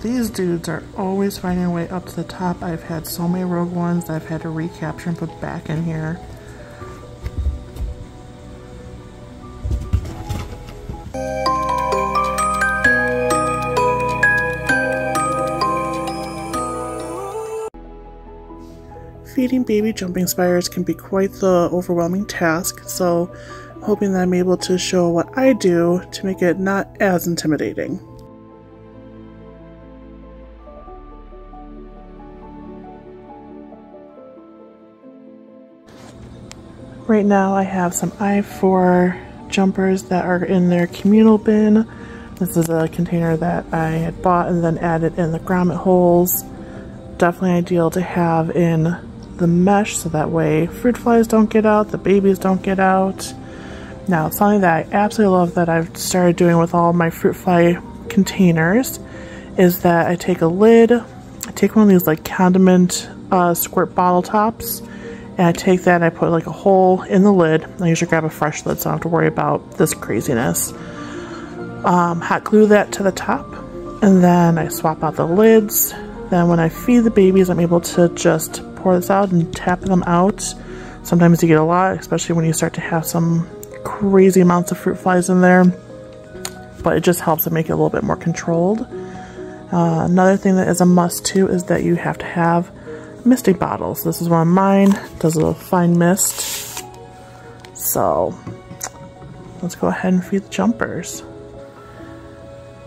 these dudes are always finding a way up to the top. I've had so many rogue ones that I've had to recapture and put back in here. Feeding baby jumping spiders can be quite the overwhelming task, so I'm hoping that I'm able to show what I do to make it not as intimidating. Right now I have some I-4 jumpers that are in their communal bin. This is a container that I had bought and then added in the grommet holes. Definitely ideal to have in the mesh so that way fruit flies don't get out, the babies don't get out. Now, something that I absolutely love that I've started doing with all my fruit fly containers is that I take a lid, I take one of these like condiment squirt bottle tops, and I take that and I put like a hole in the lid. I usually grab a fresh lid so I don't have to worry about this craziness. Hot glue that to the top, and then I swap out the lids. Then when I feed the babies, I'm able to just pour this out and tap them out. Sometimes you get a lot, especially when you start to have some crazy amounts of fruit flies in there, but it just helps to make it a little bit more controlled. Another thing that is a must too is that you have to have misting bottles. This is one of mine, does a fine mist. So let's go ahead and feed the jumpers.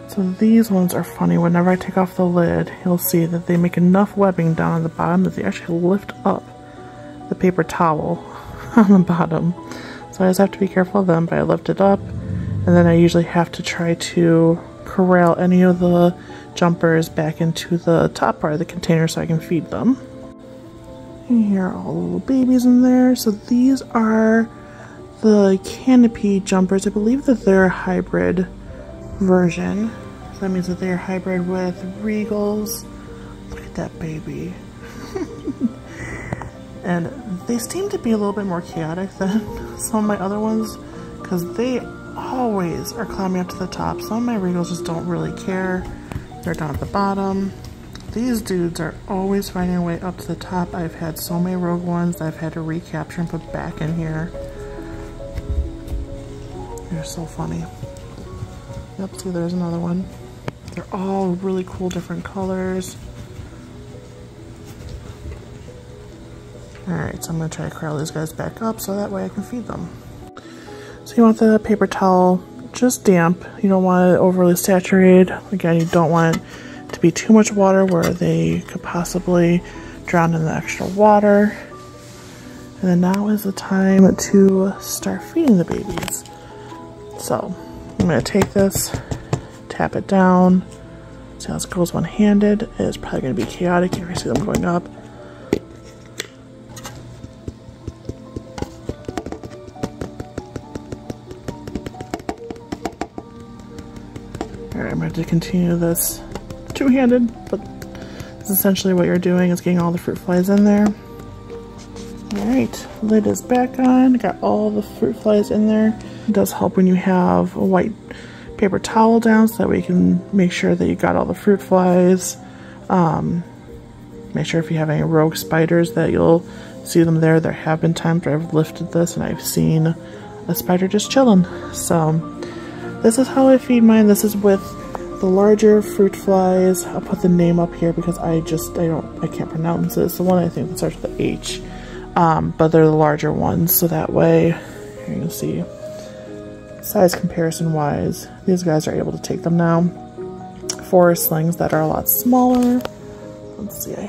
So these ones are funny. Whenever I take off the lid, you'll see that they make enough webbing down at the bottom that they actually lift up the paper towel on the bottom. So I just have to be careful of them, but I lift it up, and then I usually have to try to corral any of the jumpers back into the top part of the container so I can feed them. And here are all the little babies in there. So these are the canopy jumpers. I believe that they're a hybrid version. So that means that they're hybrid with Regals. Look at that baby. And they seem to be a little bit more chaotic than some of my other ones because they always are climbing up to the top. Some of my Regals just don't really care. They're down at the bottom. These dudes are always finding a way up to the top. I've had so many rogue ones that I've had to recapture and put back in here. They're so funny. Yep, see, there's another one. They're all really cool different colors. Alright, so I'm going to try to corral these guys back up so that way I can feed them. So you want the paper towel just damp. You don't want it overly saturated. Again, you don't want it to be too much water where they could possibly drown in the extra water. And then now is the time to start feeding the babies. So I'm going to take this, tap it down. See how this goes one-handed. It's probably going to be chaotic. You can see them going up. Alright, I'm going to continue this two-handed, but that's essentially what you're doing is getting all the fruit flies in there. Alright, lid is back on. Got all the fruit flies in there. It does help when you have a white paper towel down so that way you can make sure that you got all the fruit flies. Make sure if you have any rogue spiders that you'll see them there. There have been times where I've lifted this and I've seen a spider just chilling. So this is how I feed mine. This is with the larger fruit flies. I'll put the name up here because I can't pronounce it. It's the one I think that starts with the H. But they're the larger ones, so that way you can see size comparison wise, these guys are able to take them now. For slings that are a lot smaller, let's see, I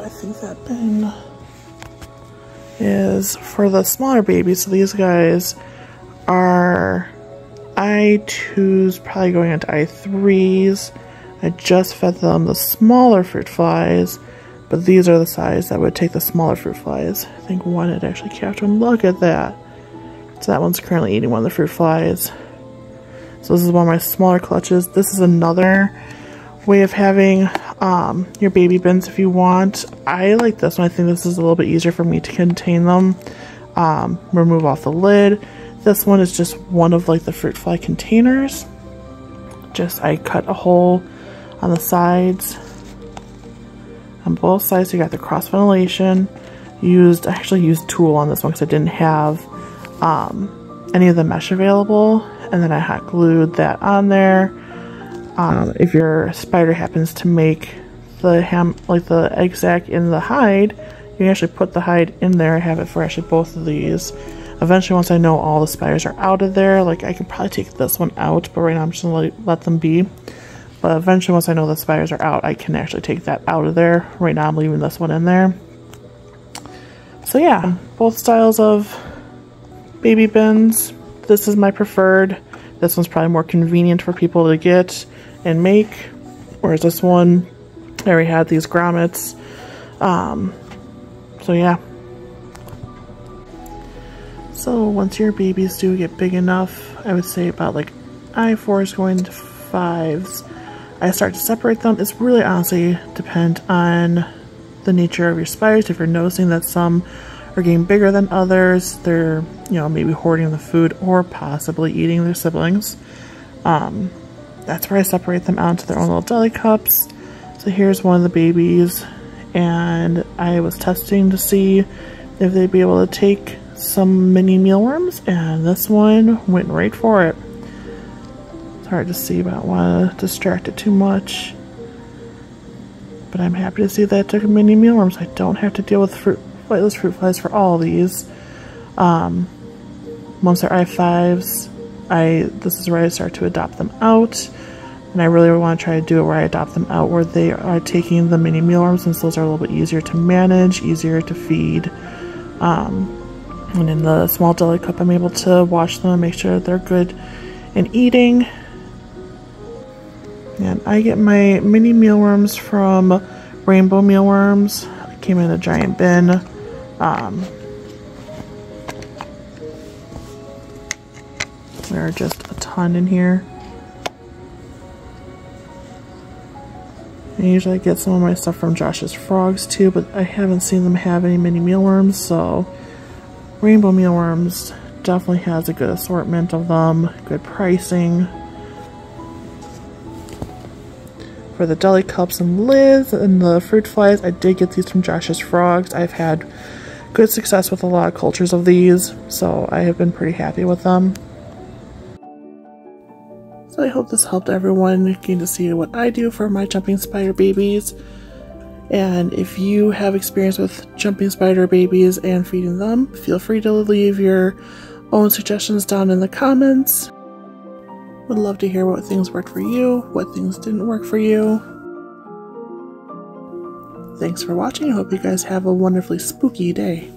think that bin is for the smaller babies. So these guys are I2s, probably going into I3s. I just fed them the smaller fruit flies, but these are the size that would take the smaller fruit flies. I think one had actually captured one. Look at that. So that one's currently eating one of the fruit flies. So this is one of my smaller clutches. This is another way of having your baby bins if you want. I like this one. I think this is a little bit easier for me to contain them. Remove off the lid. This one is just one of like the fruit fly containers. I cut a hole on the sides. On both sides you got the cross ventilation. I actually used tulle on this one because I didn't have any of the mesh available, and then I hot glued that on there. If your spider happens to make the egg sac in the hide, you can actually put the hide in there. I have it for actually both of these. Eventually, once I know all the spiders are out of there, like I could probably take this one out, but right now I'm just gonna let them be. But eventually, once I know the spiders are out, I can actually take that out of there. Right now I'm leaving this one in there. So yeah, both styles of baby bins. This is my preferred. This one's probably more convenient for people to get and make, whereas this one, I already had these grommets. So yeah. So once your babies do get big enough, I would say about like I4s going to 5s, I start to separate them. It's really honestly depend on the nature of your spiders. If you're noticing that some are getting bigger than others, they're, you know, maybe hoarding the food or possibly eating their siblings. That's where I separate them out into their own little deli cups. So here's one of the babies, and I was testing to see if they'd be able to take some mini mealworms, and this one went right for it. It's hard to see, but I don't want to distract it too much. But I'm happy to see that it took mini mealworms. I don't have to deal with flightless fruit flies for all of these. Once they're I5s, this is where I start to adopt them out. And I really want to try to do it where I adopt them out where they are taking the mini mealworms, since those are a little bit easier to manage, easier to feed. And in the small deli cup, I'm able to wash them and make sure they're good and eating. And I get my mini mealworms from Rainbow Mealworms. It came in a giant bin. There are just a ton in here. And usually I get some of my stuff from Josh's Frogs too, but I haven't seen them have any mini mealworms, so Rainbow Mealworms definitely has a good assortment of them, good pricing. For the deli cups and lids and the fruit flies, I did get these from Josh's Frogs. I've had good success with a lot of cultures of these, so I have been pretty happy with them. So I hope this helped everyone getting to see what I do for my jumping spider babies. And if you have experience with jumping spider babies and feeding them, feel free to leave your own suggestions down in the comments. Would love to hear what things worked for you, what things didn't work for you. Thanks for watching. I hope you guys have a wonderfully spooky day.